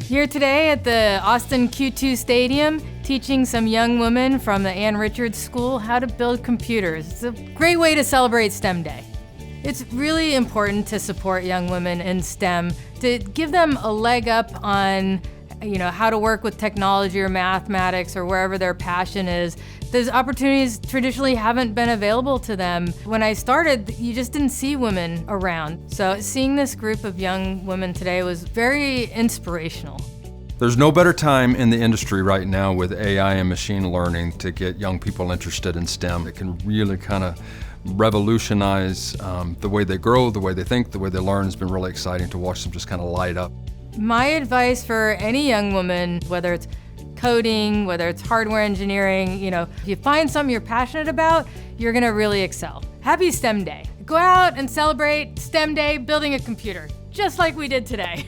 Here today at the Austin Q2 Stadium, teaching some young women from the Ann Richards School how to build computers. It's a great way to celebrate STEM Day. It's really important to support young women in STEM, to give them a leg up on how to work with technology or mathematics or wherever their passion is. Those opportunities traditionally haven't been available to them. When I started, you just didn't see women around. So seeing this group of young women today was very inspirational. There's no better time in the industry right now with AI and machine learning to get young people interested in STEM. It can really kind of revolutionize the way they grow, the way they think, the way they learn. It's been really exciting to watch them just kind of light up. My advice for any young woman, whether it's coding, whether it's hardware engineering, if you find something you're passionate about, you're gonna really excel. Happy STEM Day. Go out and celebrate STEM Day building a computer, just like we did today.